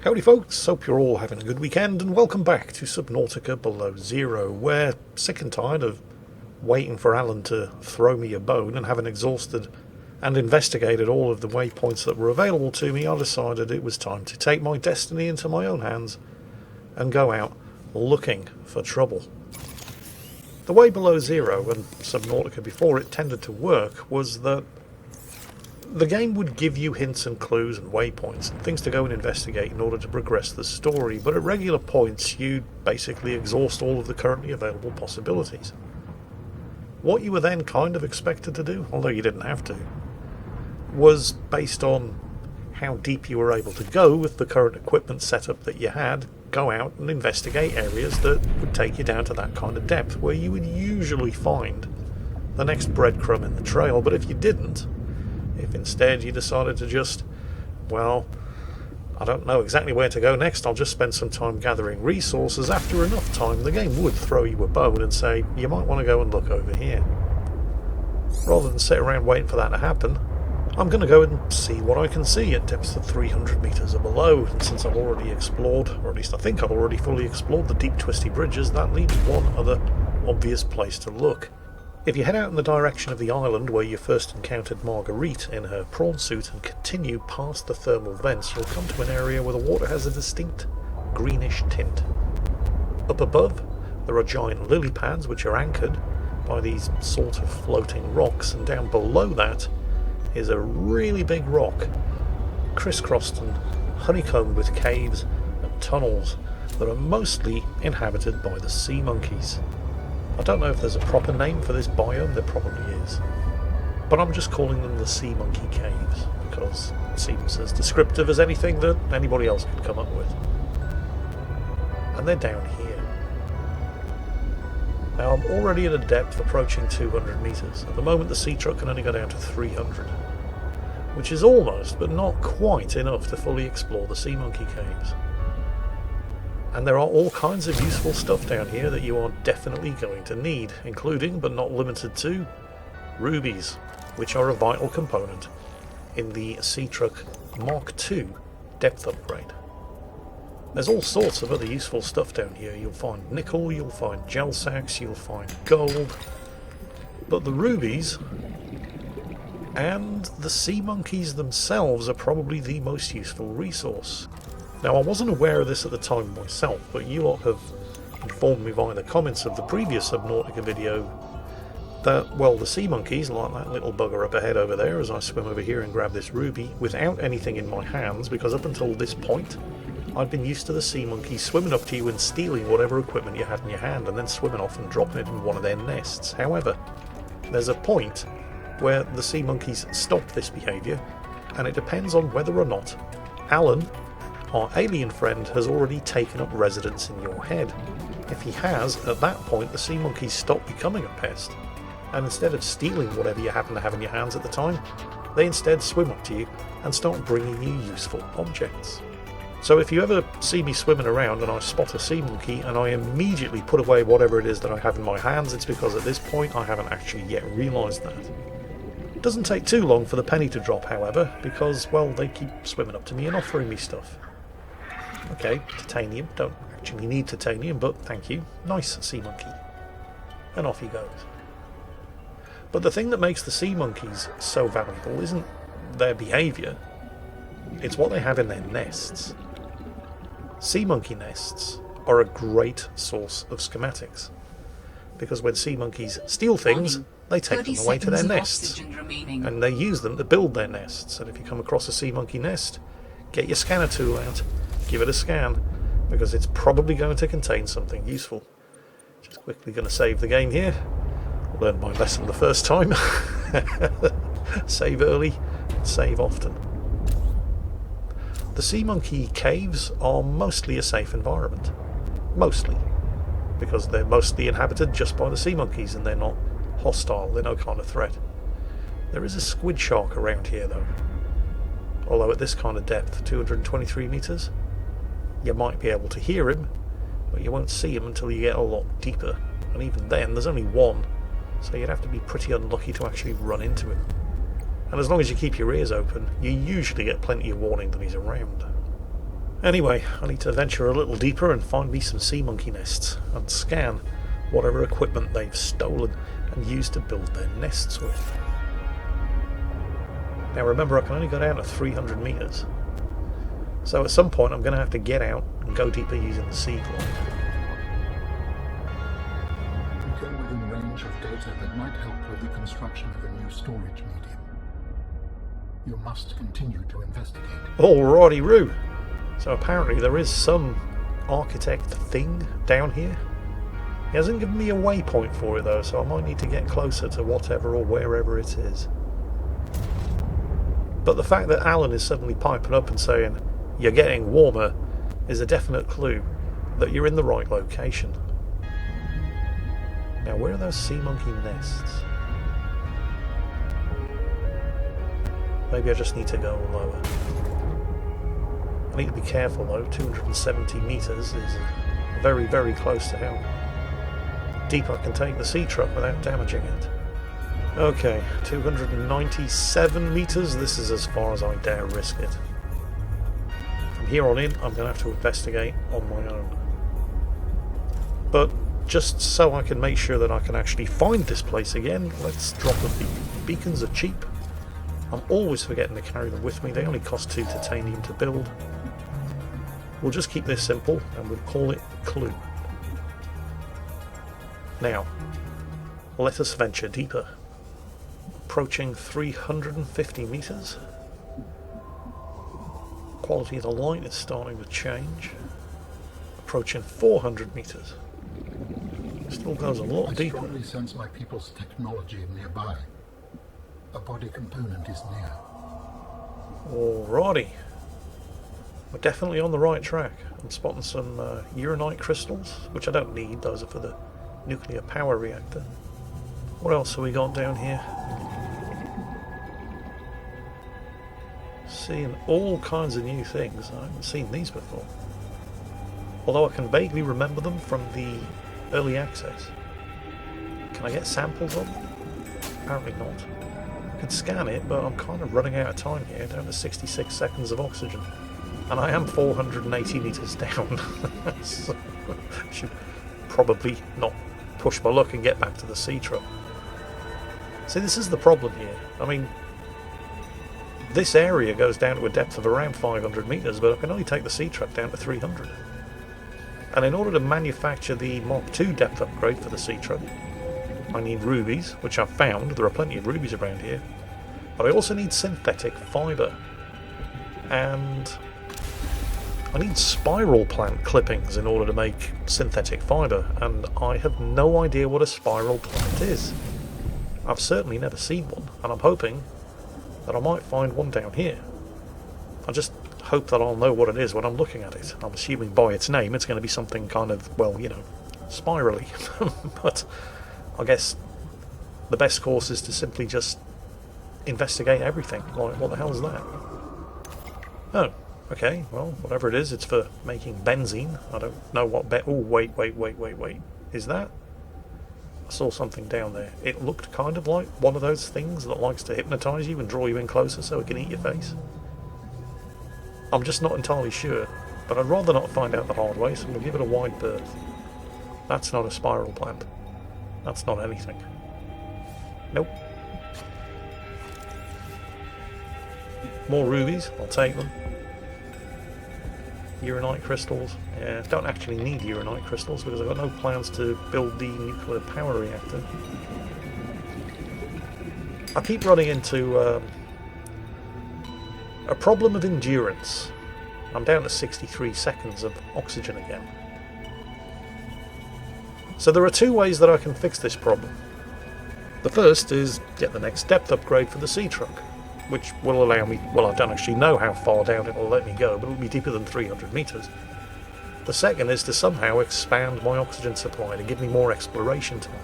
Howdy folks, hope you're all having a good weekend and welcome back to Subnautica Below Zero, where, sick and tired of waiting for Alan to throw me a bone and having exhausted and investigated all of the waypoints that were available to me, I decided it was time to take my destiny into my own hands and go out looking for trouble. The way Below Zero and Subnautica before it tended to work was that the game would give you hints and clues and waypoints and things to go and investigate in order to progress the story, but at regular points you'd basically exhaust all of the currently available possibilities. What you were then kind of expected to do, although you didn't have to, was based on how deep you were able to go with the current equipment setup that you had, go out and investigate areas that would take you down to that kind of depth where you would usually find the next breadcrumb in the trail. But if you didn't, if instead you decided to just, well, I don't know exactly where to go next, I'll just spend some time gathering resources, after enough time the game would throw you a bone and say, you might want to go and look over here. Rather than sit around waiting for that to happen, I'm going to go and see what I can see at depths of 300 metres or below, and since I've already explored, or at least I think I've already fully explored the deep twisty bridges, that leaves one other obvious place to look. If you head out in the direction of the island where you first encountered Marguerite in her prawn suit and continue past the thermal vents, you'll come to an area where the water has a distinct greenish tint. Up above, there are giant lily pads which are anchored by these sort of floating rocks, and down below that is a really big rock, crisscrossed and honeycombed with caves and tunnels that are mostly inhabited by the sea monkeys. I don't know if there's a proper name for this biome, there probably is, but I'm just calling them the sea monkey caves because it seems as descriptive as anything that anybody else could come up with. And they're down here. Now I'm already at a depth approaching 200 metres. At the moment the sea truck can only go down to 300, which is almost but not quite enough to fully explore the sea monkey caves. And there are all kinds of useful stuff down here that you are definitely going to need, including, but not limited to, rubies, which are a vital component in the Sea Truck Mark II depth upgrade. There's all sorts of other useful stuff down here. You'll find nickel, you'll find gel sacks, you'll find gold, but the rubies and the sea monkeys themselves are probably the most useful resource. Now, I wasn't aware of this at the time myself, but you lot have informed me via the comments of the previous Subnautica video that, well, the sea monkeys, like that little bugger up ahead over there as I swim over here and grab this ruby without anything in my hands, because up until this point I'd been used to the sea monkeys swimming up to you and stealing whatever equipment you had in your hand and then swimming off and dropping it in one of their nests. However, there's a point where the sea monkeys stop this behaviour, and it depends on whether or not Alan, our alien friend, has already taken up residence in your head. If he has, at that point the sea monkeys stop becoming a pest, and instead of stealing whatever you happen to have in your hands at the time, they instead swim up to you and start bringing you useful objects. So if you ever see me swimming around and I spot a sea monkey and I immediately put away whatever it is that I have in my hands, it's because at this point I haven't actually yet realised that. It doesn't take too long for the penny to drop, however, because, well, they keep swimming up to me and offering me stuff. Okay, titanium. Don't actually need titanium, but thank you. Nice sea monkey. And off he goes. But the thing that makes the sea monkeys so valuable isn't their behaviour, it's what they have in their nests. Sea monkey nests are a great source of schematics, because when sea monkeys steal things, they take them away to their nests, and they use them to build their nests. And if you come across a sea monkey nest, get your scanner tool out, give it a scan, because it's probably going to contain something useful. Just quickly going to save the game here. Learned my lesson the first time. Save early, save often. The sea monkey caves are mostly a safe environment. Mostly. Because they're mostly inhabited just by the sea monkeys and they're not hostile, they're no kind of threat. There is a squid shark around here though. Although at this kind of depth, 223 metres, you might be able to hear him, but you won't see him until you get a lot deeper. And even then, there's only one, so you'd have to be pretty unlucky to actually run into him. And as long as you keep your ears open, you usually get plenty of warning that he's around. Anyway, I need to venture a little deeper and find me some sea monkey nests and scan whatever equipment they've stolen and used to build their nests with. Now remember, I can only go down to 300 meters, so at some point I'm going to have to get out and go deeper using the sea glide. You go within range of data that might help with the construction of a new storage medium. You must continue to investigate. Alrighty, Roo. So apparently there is some architect thing down here. He hasn't given me a waypoint for it though, so I might need to get closer to whatever or wherever it is. But the fact that Alan is suddenly piping up and saying, "You're getting warmer," is a definite clue that you're in the right location. Now, where are those sea monkey nests? Maybe I just need to go lower. I need to be careful though, 270 meters is very, very close to how deep I can take the sea truck without damaging it. Okay, 297 meters, this is as far as I dare risk it. From here on in, I'm going to have to investigate on my own. But just so I can make sure that I can actually find this place again, let's drop a beacon. Beacons are cheap. I'm always forgetting to carry them with me, they only cost 2 titanium to build. We'll just keep this simple and we'll call it Clue. Now, let us venture deeper. Approaching 350 meters. Quality of the light is starting to change. Approaching 400 meters. Still goes a lot deeper. I strongly sense my people's technology nearby. A body component is near. Alrighty. We're definitely on the right track. I'm spotting some uranite crystals, which I don't need, those are for the nuclear power reactor. What else have we got down here? Seeing all kinds of new things. I haven't seen these before. Although I can vaguely remember them from the early access. Can I get samples of them? Apparently not. I can scan it, but I'm kind of running out of time here, down to 66 seconds of oxygen. And I am 480 meters down. So I should probably not push my luck and get back to the sea truck. See, this is the problem here. I mean, this area goes down to a depth of around 500 meters, but I can only take the sea truck down to 300. And in order to manufacture the Mark II depth upgrade for the sea truck, I need rubies, which I've found. There are plenty of rubies around here. But I also need synthetic fibre. And I need spiral plant clippings in order to make synthetic fibre, and I have no idea what a spiral plant is. I've certainly never seen one, and I'm hoping that I might find one down here. I just hope that I'll know what it is when I'm looking at it. I'm assuming by its name it's going to be something kind of, well, you know, spirally. But I guess the best course is to simply just investigate everything. Like, what the hell is that? Oh. Okay, well, whatever it is, it's for making benzene. I don't know what oh, wait. Is that? I saw something down there. It looked kind of like one of those things that likes to hypnotise you and draw you in closer so it can eat your face. I'm just not entirely sure, but I'd rather not find out the hard way, so we'll give it a wide berth. That's not a spiral plant. That's not anything. Nope. More rubies, I'll take them. Uranite crystals. Yeah, don't actually need uranite crystals because I've got no plans to build the nuclear power reactor. I keep running into a problem of endurance. I'm down to 63 seconds of oxygen again. So there are two ways that I can fix this problem. The first is get the next depth upgrade for the sea truck, which will allow me, well, I don't actually know how far down it will let me go, but it will be deeper than 300 meters. The second is to somehow expand my oxygen supply to give me more exploration time.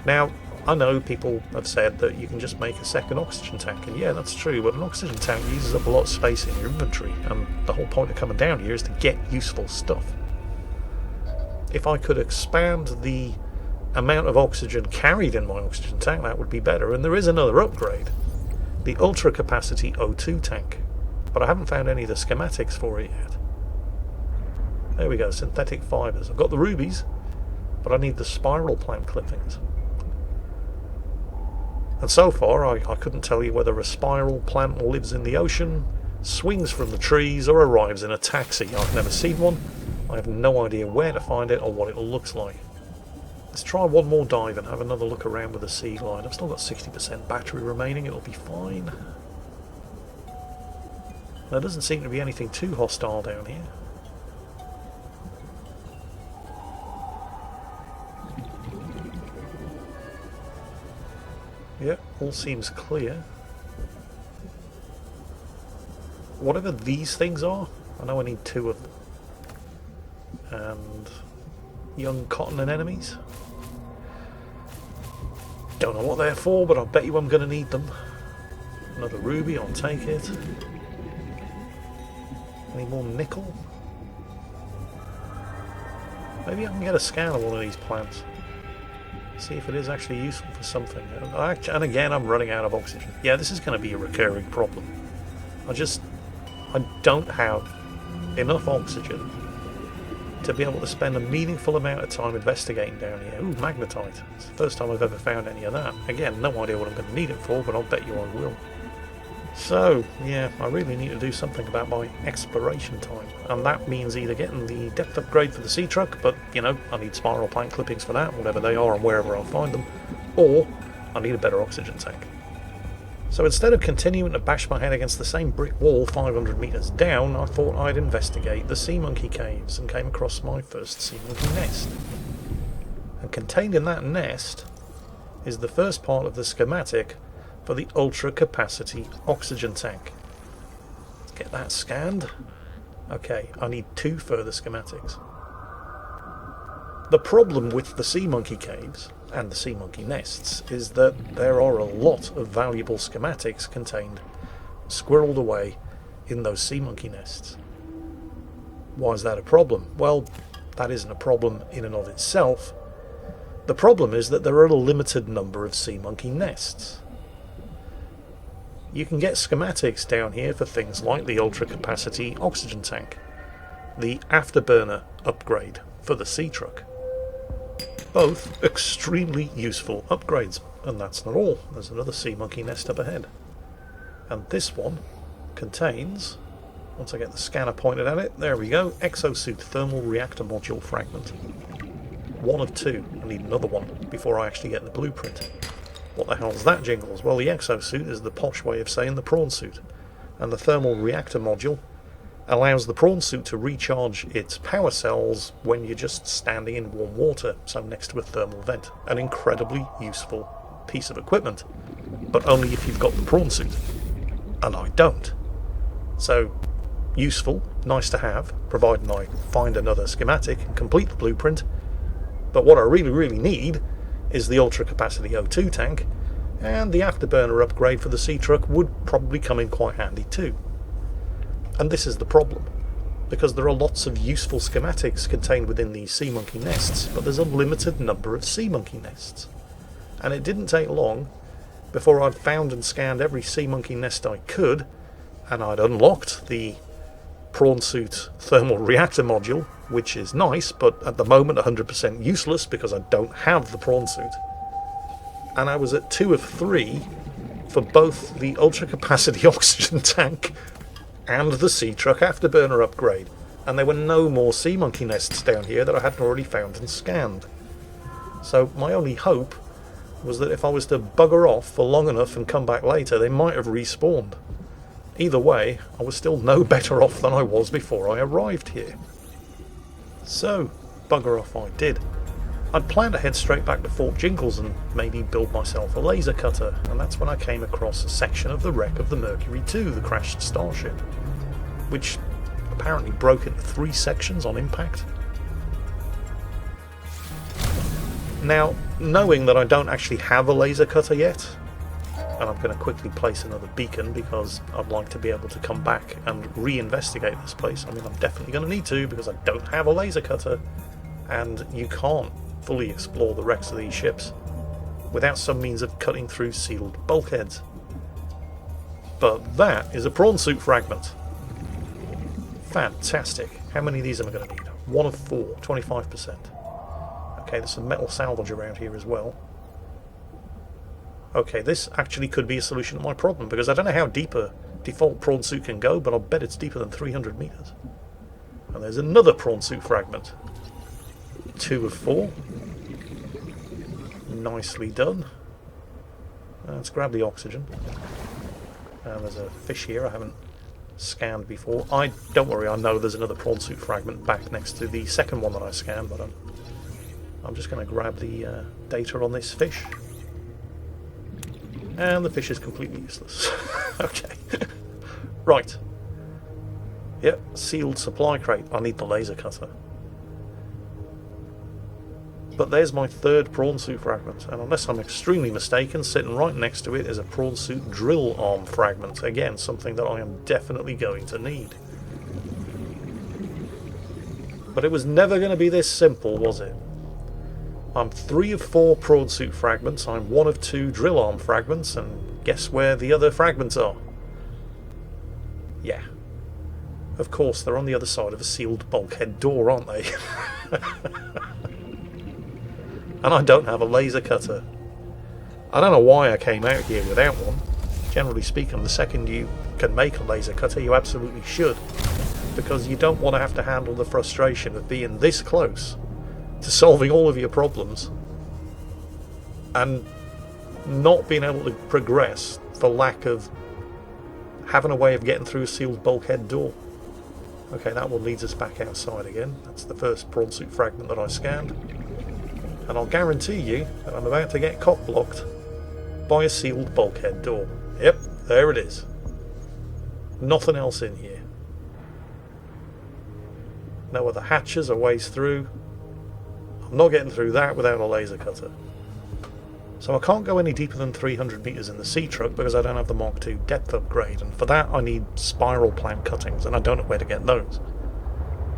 Now, I know people have said that you can just make a second oxygen tank, and yeah, that's true, but an oxygen tank uses up a lot of space in your inventory, and the whole point of coming down here is to get useful stuff. If I could expand the amount of oxygen carried in my oxygen tank, that would be better, and there is another upgrade. The ultra capacity O2 tank, but I haven't found any of the schematics for it yet. There we go, synthetic fibres. I've got the rubies, but I need the spiral plant clippings. And so far, I couldn't tell you whether a spiral plant lives in the ocean, swings from the trees, or arrives in a taxi. I've never seen one. I have no idea where to find it or what it looks like. Let's try one more dive and have another look around with the sea glide. I've still got 60% battery remaining, it'll be fine. There doesn't seem to be anything too hostile down here. Yep, all seems clear. Whatever these things are, I know I need 2 of them. And young cotton anemones. Don't know what they're for, but I bet you I'm going to need them. Another ruby, I'll take it. Any more nickel? Maybe I can get a scan of one of these plants. See if it is actually useful for something. And again, I'm running out of oxygen. Yeah, this is going to be a recurring problem. I don't have enough oxygen to be able to spend a meaningful amount of time investigating down here. Ooh, magnetite. It's the first time I've ever found any of that. Again, no idea what I'm going to need it for, but I'll bet you I will. So, yeah, I really need to do something about my exploration time. And that means either getting the depth upgrade for the sea truck, but, you know, I need spiral plant clippings for that, whatever they are and wherever I'll find them, or I need a better oxygen tank. So instead of continuing to bash my head against the same brick wall 500 metres down, I thought I'd investigate the sea monkey caves and came across my first sea monkey nest. And contained in that nest is the first part of the schematic for the ultra capacity oxygen tank. Let's get that scanned. Okay, I need 2 further schematics. The problem with the sea monkey caves and the sea monkey nests is that there are a lot of valuable schematics contained, squirreled away in those sea monkey nests. Why is that a problem? Well, that isn't a problem in and of itself. The problem is that there are a limited number of sea monkey nests. You can get schematics down here for things like the ultra capacity oxygen tank, the afterburner upgrade for the sea truck. Both extremely useful upgrades, and that's not all. There's another sea monkey nest up ahead. And this one contains, once I get the scanner pointed at it, there we go, exosuit thermal reactor module fragment. 1 of 2. I need another one before I actually get the blueprint. What the hell's that, Jingles? Well, the exosuit is the posh way of saying the prawn suit, and the thermal reactor module allows the prawn suit to recharge its power cells when you're just standing in warm water, so next to a thermal vent. An incredibly useful piece of equipment, but only if you've got the prawn suit, and I don't. So, useful, nice to have, providing I find another schematic and complete the blueprint, but what I really need is the ultra capacity O2 tank, and the afterburner upgrade for the sea truck would probably come in quite handy too. And this is the problem, because there are lots of useful schematics contained within these sea monkey nests, but there's a limited number of sea monkey nests. And it didn't take long before I'd found and scanned every sea monkey nest I could, and I'd unlocked the prawn suit thermal reactor module, which is nice, but at the moment 100% useless because I don't have the prawn suit. And I was at 2 of 3 for both the ultra capacity oxygen tank and the sea truck afterburner upgrade, and there were no more sea monkey nests down here that I hadn't already found and scanned. So my only hope was that if I was to bugger off for long enough and come back later, they might have respawned. Either way, I was still no better off than I was before I arrived here. So, bugger off I did. I'd planned to head straight back to Fort Jingles and maybe build myself a laser cutter, and that's when I came across a section of the wreck of the Mercury II, the crashed starship, which apparently broke into 3 sections on impact. Now, knowing that I don't actually have a laser cutter yet, and I'm going to quickly place another beacon because I'd like to be able to come back and re-investigate this place. I mean, I'm definitely going to need to because I don't have a laser cutter, and you can't fully explore the wrecks of these ships without some means of cutting through sealed bulkheads. But that is a prawn suit fragment, Fantastic. How many of these am I going to need? 1 of 4, 25%. Okay, there's some metal salvage around here as well. Okay, this actually could be a solution to my problem, because I don't know how deep a default prawn suit can go, but I'll bet it's deeper than 300 meters. And there's another prawn suit fragment. 2 of 4. Nicely done. Let's grab the oxygen. And there's a fish here I haven't scanned before. Don't worry, I know there's another prawn suit fragment back next to the second one that I scanned, but I'm just going to grab the data on this fish. And the fish is completely useless. Okay. Right. Yep, sealed supply crate. I need the laser cutter. But there's my third prawn suit fragment, and unless I'm extremely mistaken, sitting right next to it is a prawn suit drill arm fragment. Again, something that I am definitely going to need. But it was never going to be this simple, was it? I'm 3 of 4 prawn suit fragments, I'm 1 of 2 drill arm fragments, and guess where the other fragments are? Yeah. Of course, they're on the other side of a sealed bulkhead door, aren't they? And I don't have a laser cutter. I don't know why I came out here without one. Generally speaking, the second you can make a laser cutter, you absolutely should. Because you don't want to have to handle the frustration of being this close to solving all of your problems and not being able to progress for lack of having a way of getting through a sealed bulkhead door. Okay, that one leads us back outside again. That's the first prawn suit fragment that I scanned. And I'll guarantee you that I'm about to get cock-blocked by a sealed bulkhead door. Yep, there it is. Nothing else in here. No other hatches or ways through. I'm not getting through that without a laser cutter. So I can't go any deeper than 300 meters in the sea truck because I don't have the Mark II depth upgrade, and for that I need spiral plant cuttings, and I don't know where to get those.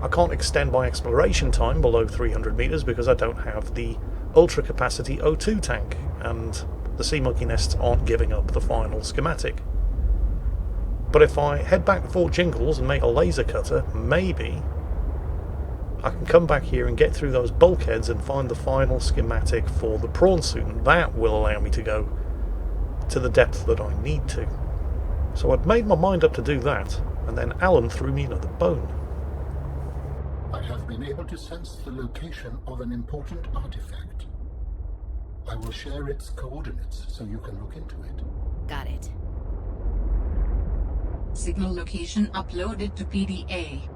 I can't extend my exploration time below 300 meters because I don't have the ultra capacity O2 tank, and the sea monkey nests aren't giving up the final schematic. But if I head back to Fort Jingles and make a laser cutter, maybe I can come back here and get through those bulkheads and find the final schematic for the prawn suit, and that will allow me to go to the depth that I need to. So I'd made my mind up to do that, and then Alan threw me another bone. I have been able to sense the location of an important artifact. I will share its coordinates so you can look into it. Got it. Signal location uploaded to PDA.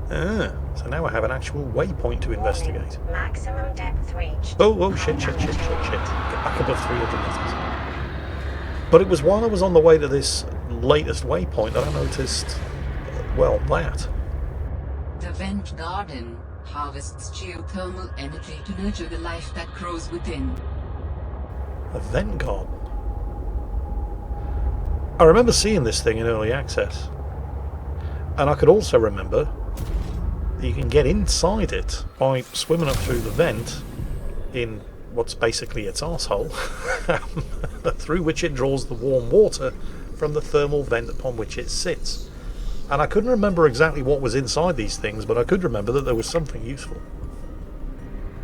So now I have an actual waypoint to investigate. Maximum depth reached. Oh, shit. Get back above 300 meters. But it was while I was on the way to this latest waypoint that I noticed, well, that. The vent garden harvests geothermal energy to nurture the life that grows within. A vent garden. I remember seeing this thing in early access. And I could also remember that you can get inside it by swimming up through the vent in what's basically its arsehole, through which it draws the warm water from the thermal vent upon which it sits. And I couldn't remember exactly what was inside these things, but I could remember that there was something useful.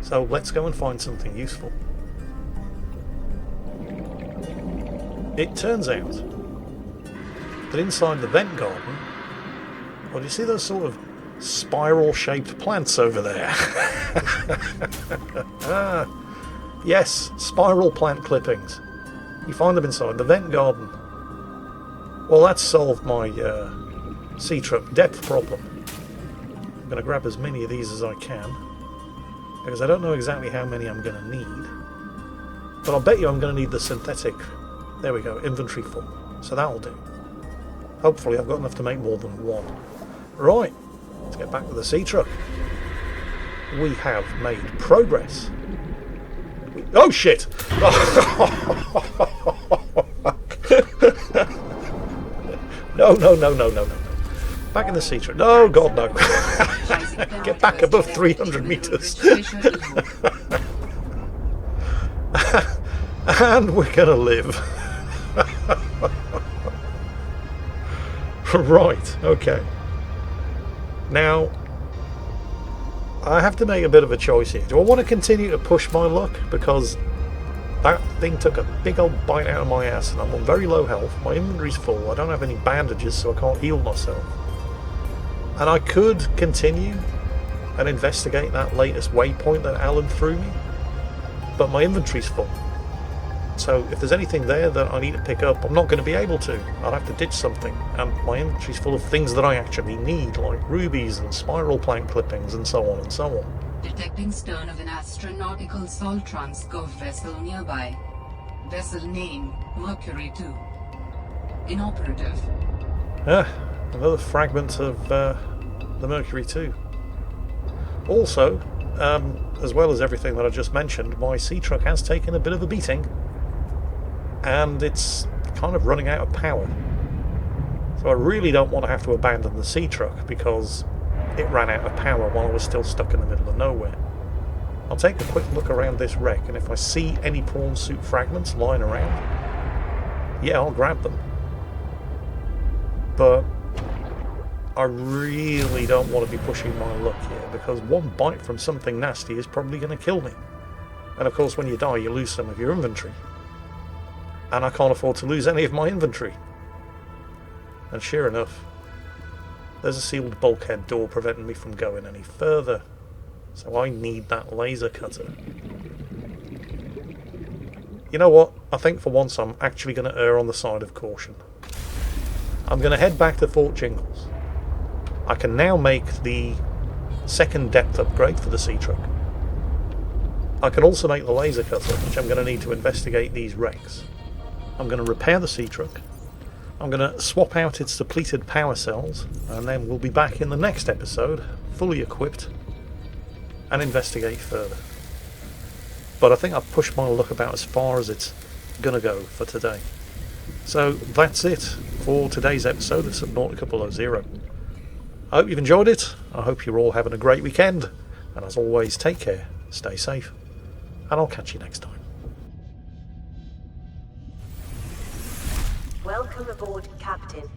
So let's go and find something useful. It turns out that inside the vent garden, well, do you see those sort of spiral-shaped plants over there? Yes, spiral plant clippings. You find them inside the vent garden. Well, that's solved my sea truck depth problem. I'm going to grab as many of these as I can, because I don't know exactly how many I'm going to need. But I'll bet you I'm going to need the synthetic. There we go, inventory full. So that'll do. Hopefully I've got enough to make more than one. Right, let's get back to the sea truck. We have made progress. Oh shit! No. Back in the sea truck. No, God, no. Get back above 300 meters. And we're gonna live. Right, okay. Now, I have to make a bit of a choice here. Do I want to continue to push my luck? Because that thing took a big old bite out of my ass and I'm on very low health. My inventory's full. I don't have any bandages, so I can't heal myself. And I could continue and investigate that latest waypoint that Alan threw me, but my inventory's full. So if there's anything there that I need to pick up, I'm not going to be able to. I'll have to ditch something, and my inventory's full of things that I actually need, like rubies and spiral plank clippings and so on and so on. Detecting stern of an astronautical salt transco vessel nearby. Vessel name, Mercury II. Inoperative. Another fragment of the Mercury II. Also, as well as everything that I just mentioned, my sea truck has taken a bit of a beating, and it's kind of running out of power. So I really don't want to have to abandon the sea truck because it ran out of power while I was still stuck in the middle of nowhere. I'll take a quick look around this wreck, and if I see any prawn suit fragments lying around, yeah, I'll grab them. But I really don't want to be pushing my luck here, because one bite from something nasty is probably going to kill me. And of course when you die you lose some of your inventory. And I can't afford to lose any of my inventory. And sure enough, there's a sealed bulkhead door preventing me from going any further. So I need that laser cutter. You know what? I think for once I'm actually going to err on the side of caution. I'm going to head back to Fort Jingles. I can now make the second depth upgrade for the sea truck. I can also make the laser cutter, which I'm going to need to investigate these wrecks. I'm going to repair the sea truck. I'm going to swap out its depleted power cells, and then we'll be back in the next episode, fully equipped, and investigate further. But I think I've pushed my luck about as far as it's going to go for today. So that's it for today's episode of Subnautica Below Zero. I hope you've enjoyed it. I hope you're all having a great weekend. And as always, take care, stay safe, and I'll catch you next time. Welcome aboard, Captain.